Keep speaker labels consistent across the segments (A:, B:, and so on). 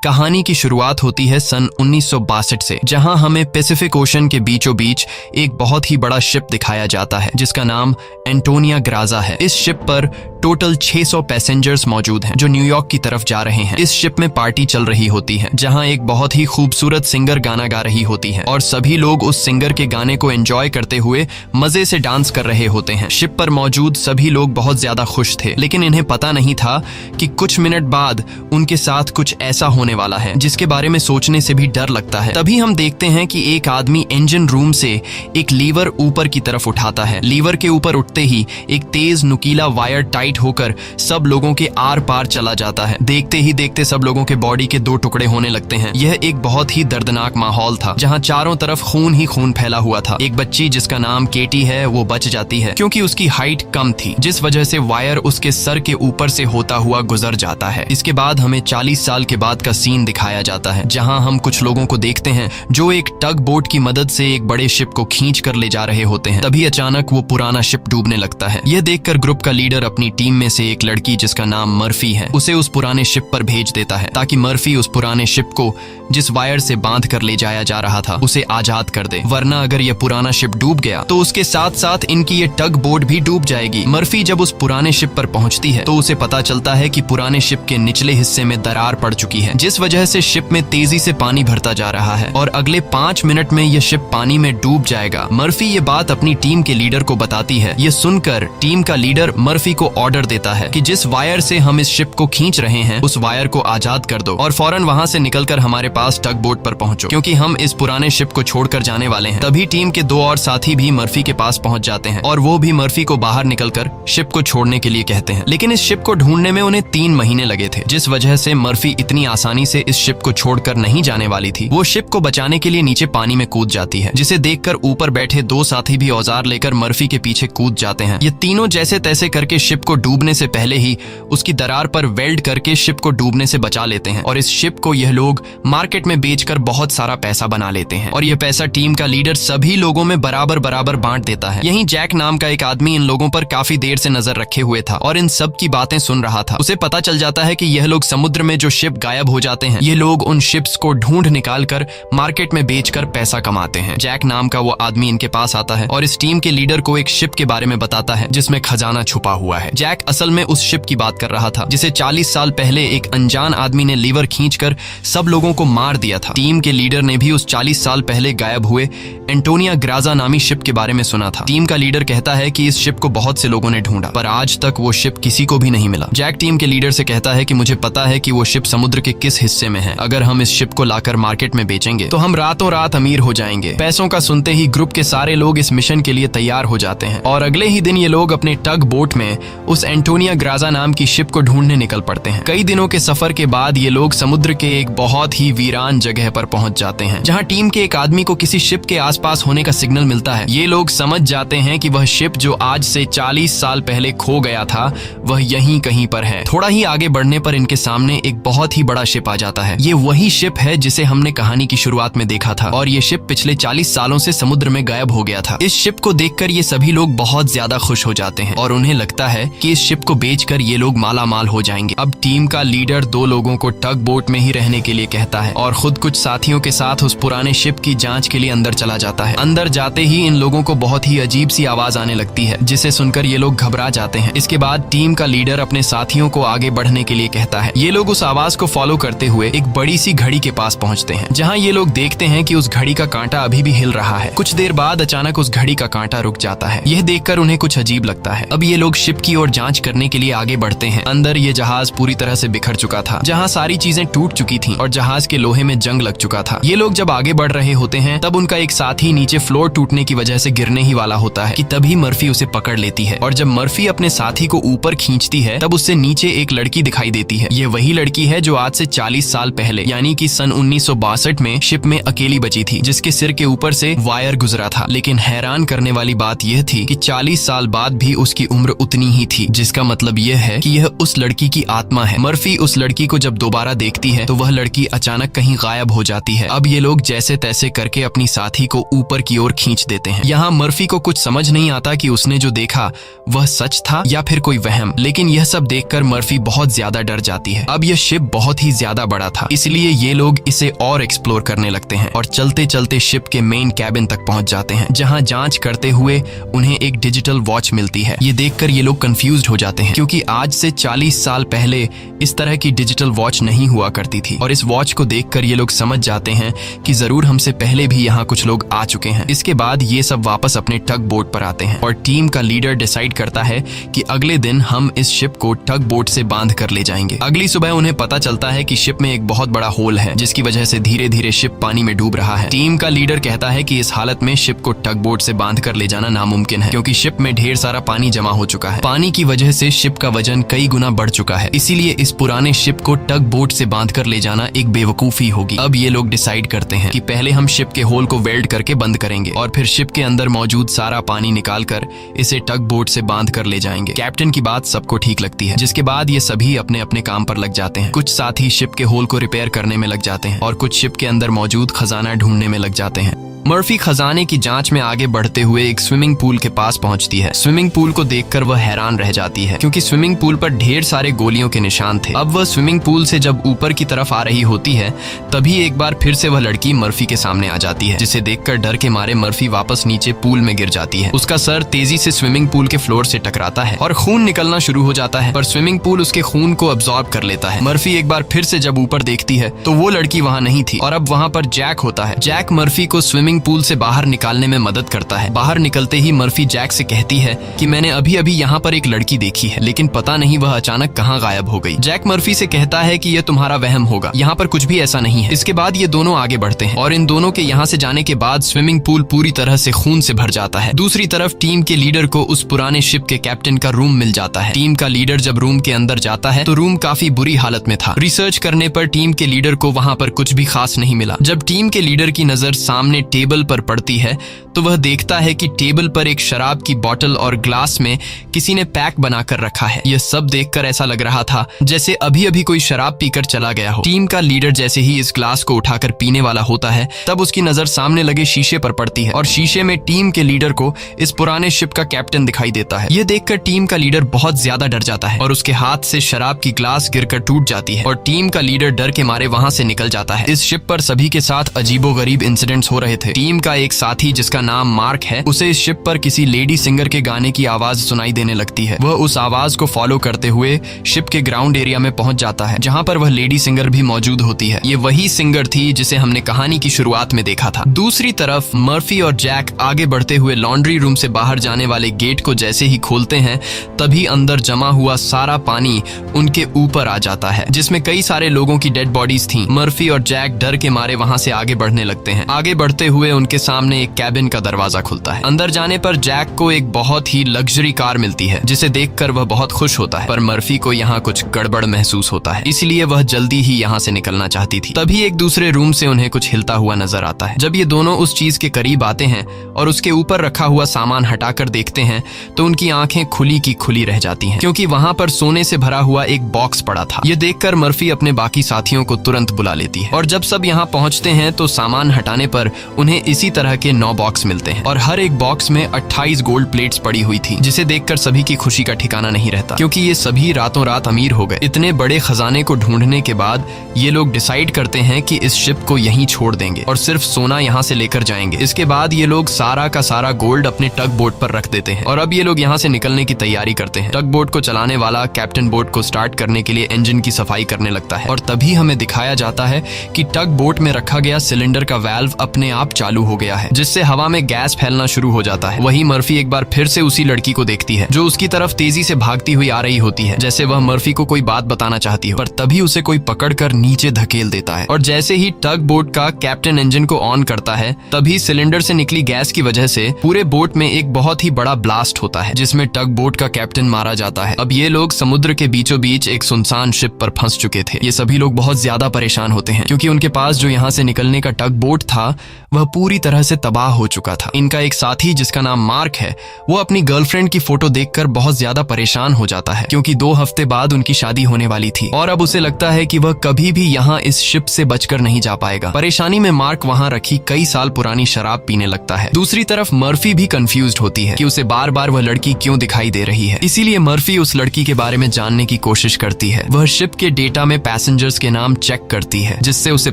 A: कहानी की शुरुआत होती है सन 1962 से, जहां हमें पैसिफिक ओशन के बीचों बीच एक बहुत ही बड़ा शिप दिखाया जाता है जिसका नाम एंटोनिया ग्राजा है। इस शिप पर टोटल 600 पैसेंजर्स मौजूद हैं जो न्यूयॉर्क की तरफ जा रहे हैं। इस शिप में पार्टी चल रही होती है जहां एक बहुत ही खूबसूरत सिंगर गाना गा रही होती है और सभी लोग उस सिंगर के गाने को एंजॉय करते हुए मजे से डांस कर रहे होते हैं। शिप पर मौजूद सभी लोग बहुत ज्यादा खुश थे, लेकिन इन्हें पता नहीं था कि कुछ मिनट बाद उनके साथ कुछ ऐसा होने वाला है जिसके बारे में सोचने से भी डर लगता है। तभी हम देखते हैं कि एक आदमी इंजन रूम से एक लीवर ऊपर की तरफ उठाता है। लीवर के ऊपर उठते ही एक तेज नुकीला वायर टाइट होकर सब लोगों के आर पार चला जाता है। देखते ही देखते सब लोगों के बॉडी के 2 टुकड़े होने लगते हैं। यह एक बहुत ही दर्दनाक माहौल था जहां चारों तरफ खून ही खून फैला हुआ था। एक बच्ची जिसका नाम केटी है वो बच जाती है क्योंकि उसकी हाइट कम थी, जिस वजह से वायर उसके सर के ऊपर से होता हुआ गुजर जाता है। इसके बाद हमें 40 साल के बाद का सीन दिखाया जाता है जहां हम कुछ लोगों को देखते हैं जो एक टग बोट की मदद से एक बड़े शिप को खींच कर ले जा रहे होते हैं। तभी अचानक वो पुराना शिप डूबने लगता है। यह देखकर ग्रुप का लीडर अपनी टीम में से एक लड़की जिसका नाम मर्फी है उसे उस पुराने शिप पर भेज देता है ताकि मर्फी उस पुराने शिप को जिस वायर से बांध कर ले जाया जा रहा था उसे आजाद कर दे, वरना अगर यह पुराना शिप डूब गया तो उसके साथ साथ इनकी ये टग बोट भी डूब जाएगी। मर्फी जब उस पुराने शिप पर पहुंचती है तो उसे पता चलता है कि पुराने शिप के निचले हिस्से में दरार पड़ चुकी है, जिस वजह से शिप में तेजी से पानी भरता जा रहा है और अगले 5 मिनट में यह शिप पानी में डूब जाएगा। मर्फी ये बात अपनी टीम के लीडर को बताती है। ये सुनकर टीम का लीडर मर्फी को ऑर्डर देता है कि जिस वायर से हम इस शिप को खींच रहे हैं उस वायर को आजाद कर दो और फौरन वहां से निकलकर हमारे पास टग बोट पर पहुंचो, क्योंकि हम इस पुराने शिप को छोड़कर जाने वाले हैं। तभी टीम के 2 और साथी भी मर्फी के पास पहुंच जाते हैं और वो भी मर्फी को बाहर निकलकर शिप को छोड़ने के लिए कहते हैं, लेकिन इस शिप को ढूंढने में उन्हें 3 महीने लगे थे, जिस वजह से मर्फी इतनी आसानी से इस शिप को छोड़कर नहीं जाने वाली थी। वो शिप को बचाने के लिए नीचे पानी में कूद जाती है, जिसे देखकर ऊपर बैठे 2 साथी भी औजार लेकर मर्फी के पीछे कूद जाते हैं। ये तीनों जैसे तैसे करके शिप को डूबने से पहले ही उसकी दरार पर वेल्ड करके शिप को डूबने से बचा लेते हैं और इस शिप को यह लोग मार्केट में बेचकर बहुत सारा पैसा बना लेते हैं और यह पैसा टीम का लीडर सभी लोगों में बराबर बराबर बांट देता है। यहीं जैक नाम का एक आदमी इन लोगों पर काफी देर से नजर रखे हुए था और इन सब की बातें सुन रहा था। उसे पता चल जाता है कि यह लोग समुद्र में जो शिप गायब हो जाते हैं ये लोग उन शिप्स को ढूंढ निकाल कर मार्केट में बेचकर पैसा कमाते हैं। जैक नाम का वो आदमी इनके पास आता है और इस टीम के लीडर को एक शिप के बारे में बताता है जिसमें खजाना छुपा हुआ है। जैक असल में उस शिप की बात कर रहा था जिसे 40 साल पहले एक अनजान आदमी ने लीवर खींचकर सब लोगों को मार दिया था। टीम के लीडर ने भी उस 40 साल पहले गायब हुए एंटोनिया ग्राजा नामी शिप के बारे में सुना था। टीम का लीडर कहता है कि इस शिप को बहुत से लोगों ने ढूंढा पर आज तक वो शिप किसी को भी नहीं मिला। जैक टीम के लीडर से कहता है कि मुझे पता है कि वो शिप समुद्र के किस हिस्से में है। अगर हम इस शिप को लाकर मार्केट में बेचेंगे तो हम रातों रात अमीर हो जाएंगे। पैसों का सुनते ही ग्रुप के सारे लोग इस मिशन के लिए तैयार हो जाते हैं और अगले ही दिन ये लोग अपने टग बोट में उस एंटोनिया ग्राजा नाम की शिप को ढूंढने निकल पड़ते हैं। कई दिनों के सफर के बाद ये लोग समुद्र के एक बहुत ही वीरान जगह पर पहुंच जाते हैं जहां टीम के एक आदमी को किसी शिप के आसपास होने का सिग्नल मिलता है। ये लोग समझ जाते हैं कि वह शिप जो आज से 40 साल पहले खो गया था वह यहीं कहीं पर है। थोड़ा ही आगे बढ़ने पर इनके सामने एक बहुत ही बड़ा शिप आ जाता है। ये वही शिप है जिसे हमने कहानी की शुरुआत में देखा था और ये शिप पिछले 40 सालों से समुद्र में गायब हो गया था। इस शिप को देखकर ये सभी लोग बहुत ज्यादा खुश हो जाते हैं और उन्हें लगता है कि इस शिप को बेचकर ये लोग माला माल हो जाएंगे। अब टीम का लीडर 2 लोगों को टग बोट में ही रहने के लिए कहता है और खुद कुछ साथियों के साथ उस पुराने शिप की जांच के लिए अंदर चला जाता है। अंदर जाते ही इन लोगों को बहुत ही अजीब सी आवाज आने लगती है जिसे सुनकर ये लोग घबरा जाते हैं। इसके बाद टीम का लीडर अपने साथियों को आगे बढ़ने के लिए कहता है। ये लोग उस आवाज को फॉलो करते हुए एक बड़ी सी घड़ी के पास पहुंचते हैं जहां ये लोग देखते हैं कि उस घड़ी का कांटा अभी भी हिल रहा है। कुछ देर बाद अचानक उस घड़ी का कांटा रुक जाता है। यह देखकर उन्हें कुछ अजीब लगता है। अब ये लोग शिप की ओर जांच करने के लिए आगे बढ़ते हैं। अंदर ये जहाज पूरी तरह से बिखर चुका था, जहां सारी चीजें टूट चुकी थीं और जहाज के लोहे में जंग लग चुका था। ये लोग जब आगे बढ़ रहे होते हैं तब उनका एक साथी नीचे फ्लोर टूटने की वजह से गिरने ही वाला होता है कि तभी मर्फी उसे पकड़ लेती है और जब मर्फी अपने साथी को ऊपर खींचती है तब उससे नीचे एक लड़की दिखाई देती है। ये वही लड़की है जो आज से 40 साल पहले यानी कि सन 1962 में शिप में अकेली बची थी, जिसके सिर के ऊपर से वायर गुजरा था। लेकिन हैरान करने वाली बात यह थी कि 40 साल बाद भी उसकी उम्र उतनी ही थी, जिसका मतलब यह है कि यह उस लड़की की आत्मा है। मर्फी उस लड़की को जब दोबारा देखती है तो वह लड़की अचानक कहीं गायब हो जाती है। अब ये लोग जैसे तैसे करके अपनी साथी को ऊपर की ओर खींच देते हैं। यहाँ मर्फी को कुछ समझ नहीं आता कि उसने जो देखा वह सच था या फिर कोई वहम, लेकिन यह सब देखकर मर्फी बहुत ज्यादा डर जाती है। अब यह शिप बहुत ही ज्यादा ज्यादा बड़ा था, इसलिए ये लोग इसे और एक्सप्लोर करने लगते हैं और चलते चलते शिप के मेन कैबिन तक पहुंच जाते हैं, जहां जांच करते हुए उन्हें एक डिजिटल वॉच मिलती है। ये देखकर ये लोग कंफ्यूज्ड हो जाते हैं, क्योंकि आज से 40 साल पहले इस तरह की डिजिटल वॉच नहीं हुआ करती थी। और इस वॉच को देखकर ये लोग समझ जाते हैं कि जरूर हमसे पहले भी यहाँ कुछ लोग आ चुके हैं। इसके बाद ये सब वापस अपने टग बोट पर आते हैं और टीम का लीडर डिसाइड करता है कि अगले दिन हम इस शिप को टग बोट से बांध कर ले जाएंगे। अगली सुबह उन्हें पता चलता है कि शिप में एक बहुत बड़ा होल है, जिसकी वजह से धीरे धीरे शिप पानी में डूब रहा है। टीम का लीडर कहता है कि इस हालत में शिप को टग बोट से बांध कर ले जाना नामुमकिन है, क्योंकि शिप में ढेर सारा पानी जमा हो चुका है। पानी की वजह से शिप का वजन कई गुना बढ़ चुका है, इसीलिए इस पुराने शिप को टग बोट से बांध कर ले जाना एक बेवकूफी होगी। अब ये लोग डिसाइड करते हैं कि पहले हम शिप के होल को वेल्ड करके बंद करेंगे और फिर शिप के अंदर मौजूद सारा पानी निकाल कर इसे टग बोट से बांध कर ले जाएंगे। कैप्टन की बात सबको ठीक लगती है, जिसके बाद ये सभी अपने अपने काम पर लग जाते हैं। कुछ साथी शिप के होल को रिपेयर करने में लग जाते हैं और कुछ शिप के अंदर मौजूद खजाना ढूंढने में लग जाते हैं। मर्फी खजाने की जांच में आगे बढ़ते हुए एक स्विमिंग पूल के पास पहुंचती है। स्विमिंग पूल को देखकर वह हैरान रह जाती है, क्योंकि स्विमिंग पूल पर ढेर सारे गोलियों के निशान थे। अब वह स्विमिंग पूल से जब ऊपर की तरफ आ रही होती है, तभी एक बार फिर से वह लड़की मर्फी के सामने आ जाती है, जिसे देखकर डर के मारे मर्फी वापस नीचे पूल में गिर जाती है। उसका सर तेजी से स्विमिंग पूल के फ्लोर से टकराता है और खून निकलना शुरू हो जाता है, पर स्विमिंग पूल उसके खून को अब्सॉर्ब कर लेता है। मर्फी एक बार फिर से जब ऊपर देखती है तो वो लड़की वहाँ नहीं थी और अब वहाँ पर जैक होता है। जैक मर्फी को स्विमिंग पूल से बाहर निकालने में मदद करता है। बाहर निकलते ही मर्फी जैक से कहती है कि मैंने अभी अभी यहाँ पर एक लड़की देखी है, लेकिन पता नहीं वह अचानक कहाँ गायब हो गई। जैक मर्फी से कहता है कि यह तुम्हारा वहम होगा, यहाँ पर कुछ भी ऐसा नहीं है। इसके बाद ये दोनों आगे बढ़ते हैं और इन दोनों के यहाँ से जाने के बाद स्विमिंग पूल पूरी तरह से खून से भर जाता है। दूसरी तरफ टीम के लीडर को उस पुराने शिप के कैप्टन का रूम मिल जाता है। टीम का लीडर जब रूम के अंदर जाता है तो रूम काफी बुरी हालत में था। रिसर्च करने पर टीम के लीडर को वहाँ पर कुछ भी खास नहीं मिला। जब टीम के लीडर की नजर सामने टेबल पर पड़ती है तो वह देखता है कि टेबल पर एक शराब की बोतल और ग्लास में किसी ने पैक बनाकर रखा है। यह सब देखकर ऐसा लग रहा था जैसे अभी अभी कोई शराब पीकर चला गया हो। टीम का लीडर जैसे ही इस ग्लास को उठाकर पीने वाला होता है, तब उसकी नजर सामने लगे शीशे पर पड़ती है और शीशे में टीम के लीडर को इस पुराने शिप का कैप्टन दिखाई देता है। यह देखकर टीम का लीडर बहुत ज्यादा डर जाता है और उसके हाथ से शराब की ग्लास गिरकर टूट जाती है और टीम का लीडर डर के मारे वहां से निकल जाता है। इस शिप पर सभी के साथ अजीबोगरीब इंसिडेंट्स हो रहे थे। टीम का एक साथी जिसका नाम मार्क है, उसे इस शिप पर किसी लेडी सिंगर के गाने की आवाज सुनाई देने लगती है। वह उस आवाज को फॉलो करते हुए शिप के ग्राउंड एरिया में पहुंच जाता है, जहां पर वह लेडी सिंगर भी मौजूद होती है। ये वही सिंगर थी जिसे हमने कहानी की शुरुआत में देखा था। दूसरी तरफ मर्फी और जैक आगे बढ़ते हुए लॉन्ड्री रूम से बाहर जाने वाले गेट को जैसे ही खोलते हैं, तभी अंदर जमा हुआ सारा पानी उनके ऊपर आ जाता है, जिसमें कई सारे लोगों की डेड बॉडीज थी। मर्फी और जैक डर के मारे वहां से आगे बढ़ने लगते हैं। आगे बढ़ते हुए उनके सामने एक कैबिन का दरवाजा खुलता है। अंदर जाने पर जैक को एक बहुत ही लग्जरी कार मिलती है, जिसे देखकर वह बहुत खुश होता है, पर मर्फी को यहाँ कुछ गड़बड़ महसूस होता है, इसलिए वह जल्दी ही यहाँ से निकलना चाहती थी। तभी एक दूसरे रूम से उन्हें कुछ हिलता हुआ नजर आता है। जब ये दोनों उस चीज के करीब आते हैं और उसके ऊपर रखा हुआ सामान हटाकर देखते हैं तो उनकी आंखें खुली की खुली रह जाती हैं, क्योंकि वहां पर सोने से भरा हुआ एक बॉक्स पड़ा था। यह देखकर मर्फी अपने बाकी साथियों को तुरंत बुला लेती है और जब सब यहाँ पहुंचते हैं तो सामान हटाने पर उन्हें इसी तरह के 9 बॉक्स मिलते हैं और हर एक बॉक्स में 28 गोल्ड प्लेट्स पड़ी हुई थी, जिसे देखकर सभी की खुशी का ठिकाना नहीं रहता, क्योंकि ये सभी रातों रात अमीर हो गए। इतने बड़े खजाने को ढूंढने के बाद ये लोग डिसाइड करते हैं कि इस शिप को यहीं छोड़ देंगे और सिर्फ सोना यहाँ से लेकर जाएंगे। इसके बाद ये लोग सारा का सारा गोल्ड अपने टग बोट पर रख देते हैं और अब ये लोग यहाँ से निकलने की तैयारी करते हैं। टग बोट को चलाने वाला कैप्टन बोट को स्टार्ट करने के लिए इंजन की सफाई करने लगता है और तभी हमें दिखाया जाता है कि टग बोट में रखा गया सिलेंडर का वाल्व अपने आप चालू हो गया है, जिससे हवा में गैस फैलना शुरू हो जाता है। वही मर्फी एक बार फिर से उसी लड़की को देखती है जो उसकी तरफ तेजी से भागती हुई आ रही होती है, जैसे वह मर्फी को कोई बात बताना चाहती हो, पर तभी उसे कोई पकड़कर नीचे धकेल देता है और जैसे ही टग बोट का कैप्टन इंजन को ऑन करता है, तभी सिलेंडर से निकली गैस की वजह से पूरे बोट में एक बहुत ही बड़ा ब्लास्ट होता है, जिसमें टग बोट का कैप्टन मारा जाता है। अब ये लोग समुद्र के बीचों बीच एक सुनसान शिप पर फंस चुके थे। ये सभी लोग बहुत ज्यादा परेशान होते हैं, क्योंकि उनके पास जो यहाँ से निकलने का टग बोट था वह पूरी तरह से तबाह हो चुका चुका था। इनका एक साथी जिसका नाम मार्क है, वो अपनी गर्लफ्रेंड की फोटो देखकर बहुत ज्यादा परेशान हो जाता है क्योंकि 2 हफ्ते बाद उनकी शादी होने वाली थी और अब उसे लगता है कि वह कभी भी यहाँ इस शिप से बचकर नहीं जा पाएगा। परेशानी में मार्क वहाँ रखी कई साल पुरानी शराब पीने लगता है। दूसरी तरफ मर्फी भी कंफ्यूज्ड होती है कि उसे बार बार वह लड़की क्यों दिखाई दे रही है। इसीलिए मर्फी उस लड़की के बारे में जानने की कोशिश करती है। वह शिप के डेटा में पैसेंजर्स के नाम चेक करती है, जिससे उसे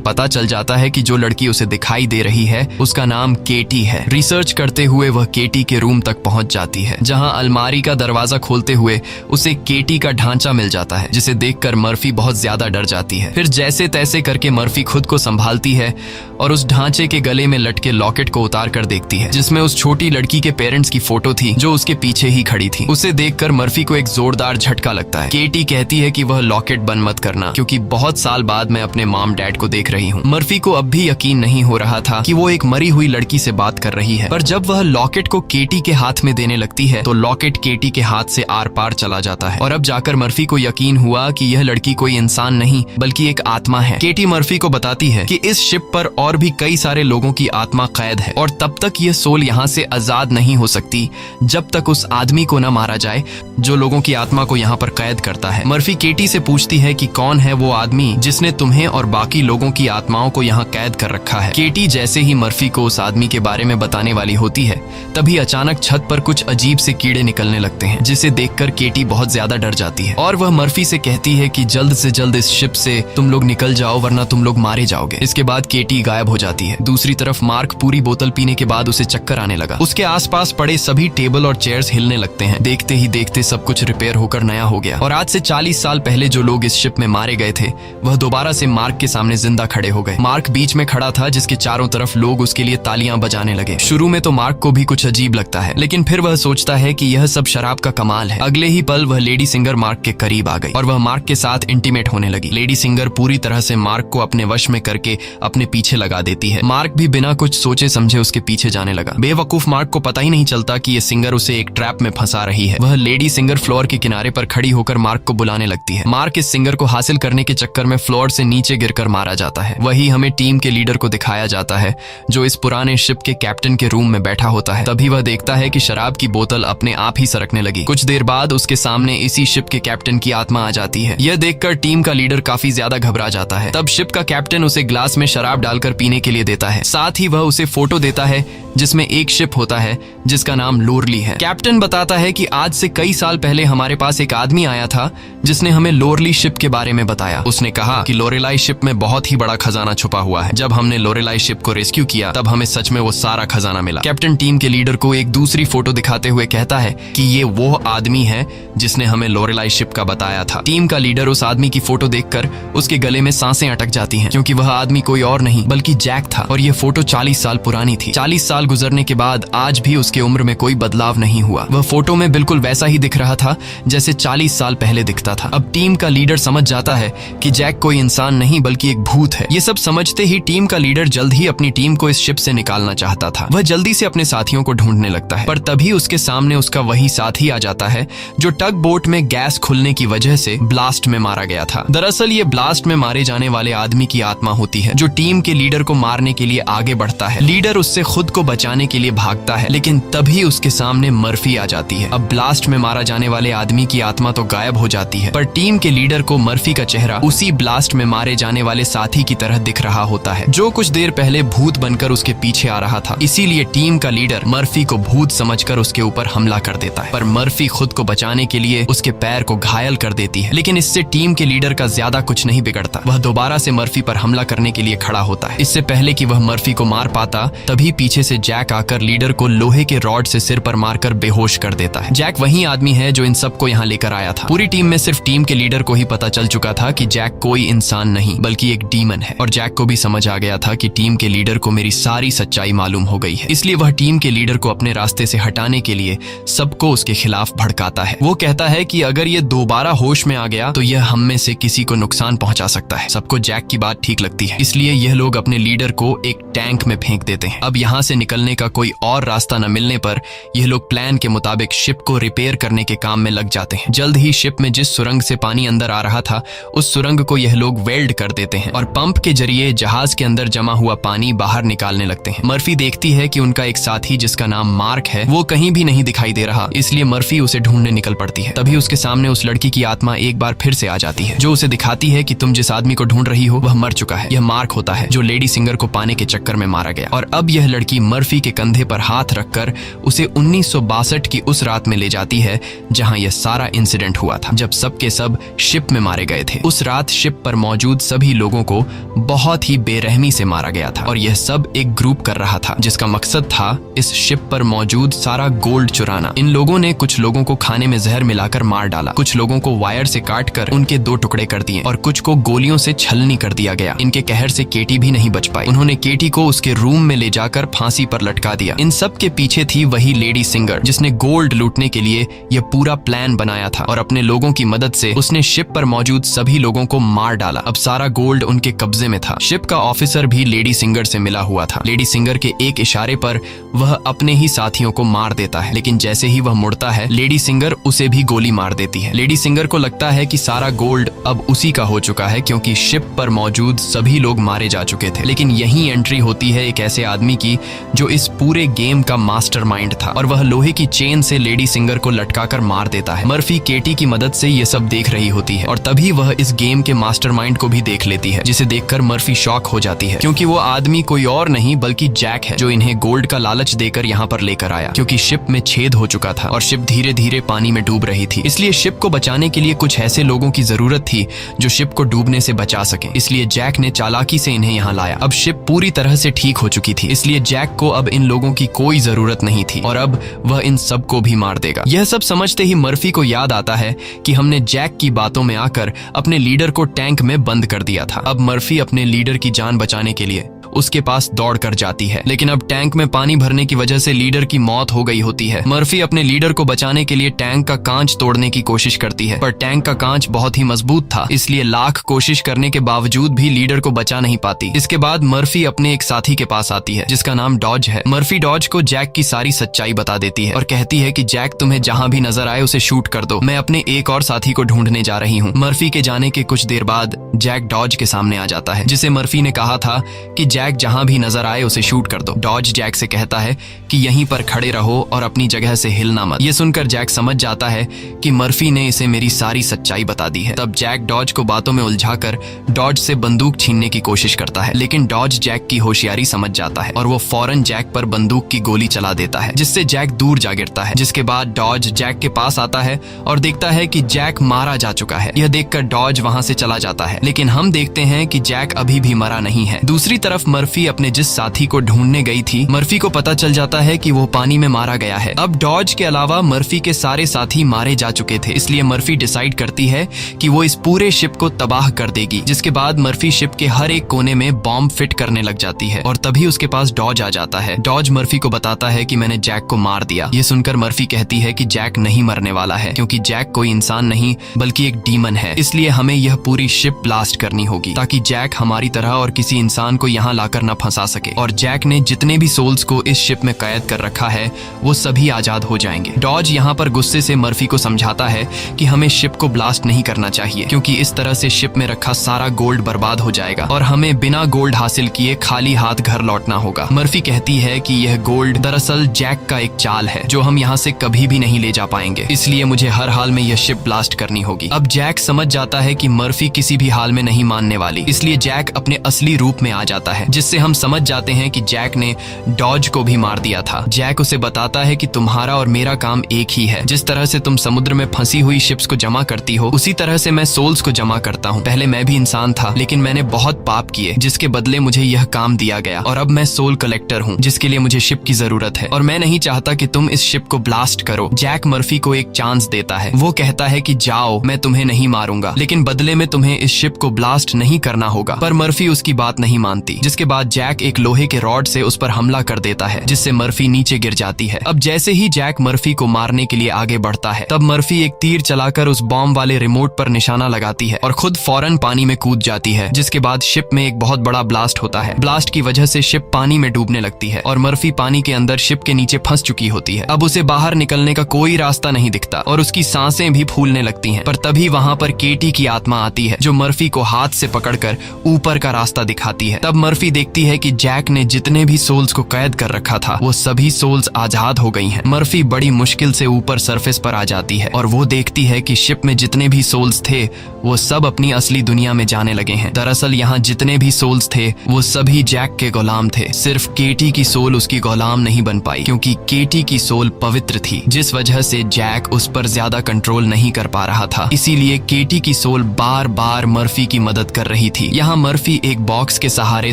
A: पता चल जाता है कि जो लड़की उसे दिखाई दे रही है उसका नाम केटी है। रिसर्च करते हुए वह केटी के रूम तक पहुंच जाती है, जहां अलमारी का दरवाजा खोलते हुए उसे केटी का ढांचा मिल जाता है, जिसे देखकर मर्फी बहुत ज्यादा डर जाती है। फिर जैसे तैसे करके मर्फी खुद को संभालती है और उस ढांचे के गले में लटके लॉकेट को उतार कर देखती है, जिसमें उस छोटी लड़की के पेरेंट्स की फोटो थी जो उसके पीछे ही खड़ी थी। उसे देखकर मर्फी को एक जोरदार झटका लगता है। केटी कहती है कि वह लॉकेट बंद मत करना, क्योंकि बहुत साल बाद मैं अपने मॉम डैड को देख रही हूँ। मर्फी को अब भी यकीन नहीं हो रहा था कि वो एक मरी हुई लड़की से बात कर रही है, पर जब वह लॉकेट को केटी के हाथ में देने लगती है तो लॉकेट केटी के हाथ से आर पार चला जाता है और अब जाकर मर्फी को यकीन हुआ कि यह लड़की कोई इंसान नहीं बल्कि एक आत्मा है। केटी मर्फी को बताती है कि इस शिप पर और भी कई सारे लोगों की आत्मा कैद है और तब तक यह सोल यहाँ से आजाद नहीं हो सकती जब तक उस आदमी को न मारा जाए जो लोगों की आत्मा को यहाँ पर कैद करता है। मर्फी केटी से पूछती है कि कौन है वो आदमी जिसने तुम्हें और बाकी लोगों की आत्माओं को यहाँ कैद कर रखा है। केटी जैसे ही मर्फी को उस आदमी के बारे में बताने वाली होती है, तभी अचानक छत पर कुछ अजीब से कीड़े निकलने लगते हैं, जिसे देखकर केटी बहुत ज्यादा डर जाती है और वह मर्फी से कहती है कि जल्द से जल्द इस शिप से तुम लोग निकल जाओ वरना तुम लोग मारे जाओगे। इसके बाद केटी गायब हो जाती है। दूसरी तरफ मार्क पूरी बोतल पीने के बाद उसे चक्कर आने लगा। उसके आसपास पड़े सभी टेबल और चेयर्स हिलने लगते हैं। देखते ही देखते सब कुछ रिपेयर होकर नया हो गया और आज से 40 साल पहले जो लोग इस शिप में मारे गए थे वह दोबारा से मार्क के सामने जिंदा खड़े हो गए। मार्क बीच में खड़ा था, जिसके चारों तरफ लोग उसके लिए तालियां बजाने लगे। शुरू में तो मार्क को भी कुछ अजीब लगता है, लेकिन फिर वह सोचता है कि यह सब शराब का कमाल है। अगले ही पल वह लेडी सिंगर मार्क के करीब आ गई और वह मार्क के साथ इंटीमेट होने लगी। लेडी सिंगर पूरी तरह से मार्क को अपने वश में करके अपने पीछे लगा देती है। मार्क भी बिना कुछ सोचे समझे उसके पीछे जाने लगा। बेवकूफ मार्क को पता ही नहीं चलता कि ये सिंगर उसे एक ट्रैप में फंसा रही है। वह लेडी सिंगर फ्लोर के किनारे पर खड़ी होकर मार्क को बुलाने लगती है। मार्क इस सिंगर को हासिल करने के चक्कर में फ्लोर से नीचे गिरकर मारा जाता है। वही हमें टीम के लीडर को दिखाया जाता है, जो इस पुराने शिप के कैप्टन के रूम में बैठा होता है। तभी वह देखता है कि शराब की बोतल अपने आप ही सरकने लगी। कुछ देर बाद उसके सामने इसी शिप के कैप्टन की आत्मा आ जाती है। यह देखकर टीम का लीडर काफी ज्यादा घबरा जाता है। तब शिप का कैप्टन उसे ग्लास में शराब डालकर पीने के लिए देता है। साथ ही वह उसे फोटो देता है जिसमें एक शिप होता है जिसका नाम लोरली है। कैप्टन बताता है कि आज से कई साल पहले हमारे पास एक आदमी आया था जिसने हमें लोरली शिप के बारे में बताया। उसने कहा कि लोरेलाई शिप में बहुत ही बड़ा खजाना छुपा हुआ है। जब हमने लोरेलाई शिप को रेस्क्यू किया तब हमें सच में वो सारा खजाना मिला। कैप्टन टीम के लीडर को एक दूसरी फोटो दिखाते हुए कहता है कि ये वो आदमी है जिसने हमें लोरेलाई शिप का बताया था। टीम का लीडर उस आदमी की फोटो देखकर उसके गले में सांसें अटक जाती हैं, क्योंकि वह आदमी कोई और नहीं बल्कि जैक था और यह फोटो 40 साल पुरानी थी। 40 साल गुजरने के बाद आज भी उसके उम्र में कोई बदलाव नहीं हुआ। वह फोटो में बिल्कुल वैसा ही दिख रहा था जैसे 40 साल पहले दिखता था। अब टीम का लीडर समझ जाता है कि जैक कोई इंसान नहीं बल्कि एक भूत है। ये सब समझते ही टीम का लीडर जल्द ही अपनी टीम को इस शिप से निकालना चाहता था। वह जल्दी से अपने साथियों को ढूंढने लगता है, पर तभी उसके सामने उसका वही साथी आ जाता है जो टग बोट में गैस खुलने की वजह से ब्लास्ट में मारा गया था। दरअसल ये ब्लास्ट में मारे जाने वाले आदमी की आत्मा होती है जो टीम के लीडर को मारने के लिए आगे बढ़ता है। लीडर उससे खुद को बचाने के लिए भागता है, लेकिन तभी उसके सामने मर्फी आ जाती है। अब ब्लास्ट में मारा जाने वाले आदमी की आत्मा तो गायब हो जाती है, पर टीम के लीडर को मर्फी का चेहरा उसी ब्लास्ट में मारे जाने वाले साथी की तरह दिख रहा होता है, जो कुछ देर पहले भूत बनकर उसके पीछे आ रहा था। इसीलिए टीम का लीडर मर्फी को भूत समझकर उसके ऊपर हमला कर देता है, पर मर्फी खुद को बचाने के लिए उसके पैर को घायल कर देती है। लेकिन इससे टीम के लीडर का ज्यादा कुछ नहीं बिगड़ता। वह दोबारा से मर्फी पर हमला करने के लिए खड़ा होता है। इससे पहले कि वह मर्फी को मार पाता, तभी पीछे से जैक आकर लीडर को लोहे के रॉड से सिर पर मारकर बेहोश कर देता है। जैक वही आदमी है जो इन सबको यहाँ लेकर आया था। पूरी टीम में सिर्फ टीम के लीडर को ही पता चल चुका था कि जैक कोई इंसान नहीं बल्कि एक डीमन है, और जैक को भी समझ आ गया था कि टीम के लीडर को मेरी सारी सच्चाई मालूम हो गई है। इसलिए वह टीम के लीडर को अपने रास्ते से हटाने के लिए सबको उसके खिलाफ भड़काता है। वो कहता है कि अगर ये दोबारा होश में आ गया तो यह हम में से किसी को नुकसान पहुंचा सकता है। सबको जैक की बात ठीक लगती है, इसलिए यह लोग अपने लीडर को एक टैंक में फेंक देते हैं। अब यहाँ से निकलने का कोई और रास्ता न मिलने पर यह लोग प्लान के मुताबिक शिप को रिपेयर करने के काम में लग जाते हैं। जल्द ही शिप में जिस सुरंग से पानी अंदर आ रहा था उस सुरंग को यह लोग वेल्ड कर देते हैं और पंप के जरिए जहाज के अंदर जमा हुआ पानी बाहर निकालने लगते हैं। मर्फी देखती है कि उनका एक साथी जिसका नाम मार्क है वो कहीं भी नहीं दिखाई दे रहा, इसलिए मर्फी उसे ढूंढने निकल पड़ती है। तभी उसके सामने उस लड़की की आत्मा एक बार फिर से आ जाती है जो उसे दिखाती है कि तुम जिस आदमी को ढूंढ रही हो वह मर चुका है। यह मार्क होता है जो लेडी सिंगर को पाने के चक्कर में मारा गया। और अब यह लड़की मर्फी के कंधे पर हाथ रखकर उसे 1962 की उस रात में ले जाती है जहां यह सारा इंसिडेंट हुआ था, जब सबके सब शिप में मारे गए थे। उस रात शिप पर मौजूद सभी लोगों को बहुत ही बेरहमी से मारा गया था और यह सब एक ग्रुप कर रहा था जिसका मकसद था इस शिप पर मौजूद सारा गोल्ड चुराना। इन लोगों ने कुछ लोगों को खाने में जहर मिलाकर मार डाला, कुछ लोगों को वायर से काटकर उनके 2 टुकड़े कर दिए और कुछ को गोलियों से छलनी कर दिया गया। इनके कहर से केटी भी नहीं बच पाई। उन्होंने केटी को उसके रूम में ले जाकर फांसी पर लटका दिया। इन सब के पीछे थी वही लेडी सिंगर जिसने गोल्ड लूटने के लिए यह पूरा प्लान बनाया था और अपने लोगों की मदद से उसने शिप पर मौजूद सभी लोगों को मार डाला। अब सारा गोल्ड उनके कब्जे में था। शिप का ऑफिसर भी लेडी सिंगर से मिला हुआ था। लेडी सिंगर के एक इशारे पर वह अपने ही साथियों को मार देता है, लेकिन जैसे ही वह मुड़ता है लेडी सिंगर उसे भी गोली मार देती है। लेडी सिंगर को लगता है कि सारा गोल्ड अब उसी का हो चुका है क्योंकि शिप पर मौजूद सभी लोग मारे जा चुके थे। लेकिन यही एंट्री होती है एक ऐसे आदमी की जो इस पूरे गेम का मास्टरमाइंड था और वह लोहे की चेन से लेडी सिंगर को लटकाकर मार देता है। मर्फी केटी की मदद से ये सब देख रही होती है और तभी वह इस गेम के मास्टरमाइंड को भी देख लेती है, जिसे देखकर मर्फी शॉक हो जाती है क्योंकि वो आदमी कोई और नहीं बल्कि जैक है जो इन्हें गोल्ड का लालच देकर यहाँ पर लेकर आया। क्योंकि शिप में छेद हो चुका था और शिप धीरे धीरे पानी में डूब रही थी, इसलिए शिप को बचाने के लिए कुछ ऐसे लोगों की जरूरत थी जो शिप को डूबने से बचा सके। इसलिए जैक ने चालाकी से इन्हें यहाँ लाया। अब शिप पूरी तरह से ठीक हो चुकी थी, इसलिए जैक को अब इन लोगों की कोई जरूरत नहीं थी और अब वह इन सबको भी मार देगा। यह सब समझते ही मर्फी को याद आता है कि हमने जैक की बातों में आकर अपने लीडर को टैंक में बंद कर दिया था। अब मर्फी अपने लीडर की जान बचाने के लिए उसके पास दौड़ कर जाती है, लेकिन अब टैंक में पानी भरने की वजह से लीडर की मौत हो गई होती है। मर्फी अपने लीडर को बचाने के लिए टैंक का कांच तोड़ने की कोशिश करती है, पर टैंक का कांच बहुत ही मजबूत था, इसलिए लाख कोशिश करने के बावजूद भी लीडर को बचा नहीं पाती। इसके बाद मर्फी अपने एक साथी के पास आती है जिसका नाम डॉज है। मर्फी डॉज को जैक की सारी सच्चाई बता देती है और कहती है कि जैक तुम्हें जहां भी नजर आए उसे शूट कर दो, मैं अपने एक और साथी को ढूंढने जा रही हूँ। मर्फी के जाने के कुछ देर बाद जैक डॉज के सामने आ जाता है, जिसे मर्फी ने कहा था कि जैक जहां भी नजर आए उसे शूट कर दो। डॉज जैक से कहता है कि यहीं पर खड़े रहो और अपनी जगह से हिलना मत। ये सुनकर जैक समझ जाता है कि मर्फी ने इसे मेरी सारी सच्चाई बता दी है। तब जैक डॉज को बातों में उलझाकर डॉज से बंदूक छीनने की कोशिश करता है, लेकिन डॉज जैक की होशियारी समझ जाता है और वो फौरन जैक पर बंदूक की गोली चला देता है, जिससे जैक दूर जा गिरता है। जिसके बाद डॉज जैक के पास आता है और देखता है कि जैक मारा जा चुका है। यह देखकर डॉज वहां से चला जाता है, लेकिन हम देखते हैं कि जैक अभी भी मरा नहीं है। दूसरी तरफ मर्फी अपने जिस साथी को ढूंढने गई थी, मर्फी को पता चल जाता है कि वो पानी में मारा गया है। अब डॉज के अलावा मर्फी के सारे साथी मारे जा चुके थे, इसलिए मर्फी डिसाइड करती है कि वो इस पूरे शिप को तबाह कर देगी। जिसके बाद मर्फी शिप के हर एक कोने में बॉम्ब फिट करने लग जाती है और तभी उसके पास डॉज आ जाता है। डॉज मर्फी को बताता है कि मैंने जैक को मार दिया। ये सुनकर मर्फी कहती है कि जैक नहीं मरने वाला है, क्योंकि जैक कोई इंसान नहीं बल्कि एक डीमन है, इसलिए हमें यह पूरी शिप ब्लास्ट करनी होगी ताकि जैक हमारी तरह और किसी इंसान को यहाँ लाकर न फंसा सके। और जैक ने जितने भी सोल्स को इस शिप में कैद कर रखा है वो सभी आजाद हो जाएंगे। डॉज यहाँ पर गुस्से से मर्फी को समझाता है कि हमें शिप को ब्लास्ट नहीं करना चाहिए, क्योंकि इस तरह से शिप में रखा सारा गोल्ड बर्बाद हो जाएगा और हमें बिना गोल्ड हासिल किए खाली हाथ घर लौटना होगा। मर्फी कहती है कि यह गोल्ड दरअसल जैक का एक चाल है जो हम यहाँ से कभी भी नहीं ले जा पाएंगे, इसलिए मुझे हर हाल में यह शिप ब्लास्ट करनी होगी। अब जैक समझ जाता है कि मर्फी किसी भी हाल में नहीं मानने वाली, इसलिए जैक अपने असली रूप में आ जाता है, जिससे हम समझ जाते हैं कि जैक ने डॉज को भी मार दिया था। जैक उसे बताता है कि तुम्हारा और मेरा काम एक ही है, जिस तरह से तुम समुद्र में फंसी हुई शिप्स को जमा करती हो उसी तरह से मैं सोल्स को जमा करता हूँ। पहले मैं भी इंसान था, लेकिन मैंने बहुत पाप किए जिसके बदले मुझे यह काम दिया गया और अब मैं सोल कलेक्टर हूँ, जिसके लिए मुझे शिप की जरूरत है और मैं नहीं चाहता कि तुम इस शिप को ब्लास्ट करो। जैक मर्फी को एक चांस देता है। वो कहता है कि जाओ, मैं तुम्हें नहीं मारूंगा, लेकिन बदले में तुम्हें इस शिप को ब्लास्ट नहीं करना होगा। पर मर्फी उसकी बात नहीं मानती, जिसके जिसके बाद जैक एक लोहे के रॉड से उस पर हमला कर देता है, जिससे मर्फी नीचे गिर जाती है। अब जैसे ही जैक मर्फी को मारने के लिए आगे बढ़ता है, तब मर्फी एक तीर चलाकर उस बॉम्ब वाले रिमोट पर निशाना लगाती है और खुद फौरन पानी में कूद जाती है, जिसके बाद शिप में एक बहुत बड़ा ब्लास्ट होता है। ब्लास्ट की वजह से शिप पानी में डूबने लगती है और मर्फी पानी के अंदर शिप के नीचे फंस चुकी होती है। अब उसे बाहर निकलने का कोई रास्ता नहीं दिखता और उसकी सांसें भी फूलने लगती हैं। पर तभी वहां पर केटी की आत्मा आती है, जो मर्फी को हाथ से पकड़कर ऊपर का रास्ता दिखाती है। तब मर्फी देखती है कि जैक ने जितने भी सोल्स को कैद कर रखा था, वो सभी सोल्स आजाद हो गई हैं। मर्फी बड़ी मुश्किल से ऊपर सरफेस पर आ जाती है और वो देखती है कि शिप में जितने भी सोल्स थे वो सब अपनी असली दुनिया में जाने लगे हैं। दरअसल यहाँ जितने भी सोल्स थे वो सभी जैक के गुलाम थे। सिर्फ केटी की सोल उसकी गुलाम नहीं बन पाई, क्योंकि केटी की सोल पवित्र थी, जिस वजह से जैक उस पर ज्यादा कंट्रोल नहीं कर पा रहा था। इसीलिए केटी की सोल बार बार मर्फी की मदद कर रही थी। यहाँ मर्फी एक बॉक्स के सहारे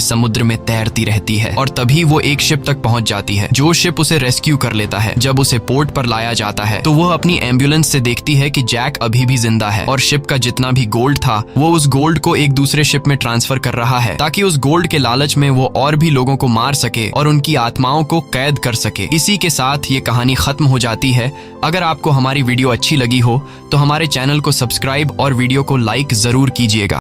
A: समुद्र में तैरती रहती है और तभी वो एक शिप तक पहुंच जाती है, जो शिप उसे रेस्क्यू कर लेता है। जब उसे पोर्ट पर लाया जाता है तो वह अपनी एम्बुलेंस से देखती है कि जैक अभी भी जिंदा है और शिप का जितना भी गोल्ड था वो उस गोल्ड को एक दूसरे शिप में ट्रांसफर कर रहा है, ताकि उस गोल्ड के लालच में वो और भी लोगों को मार सके और उनकी आत्माओं को कैद कर सके। इसी के साथ ये कहानी खत्म हो जाती है। अगर आपको हमारी वीडियो अच्छी लगी हो तो हमारे चैनल को सब्सक्राइब और वीडियो को लाइक जरूर कीजिएगा।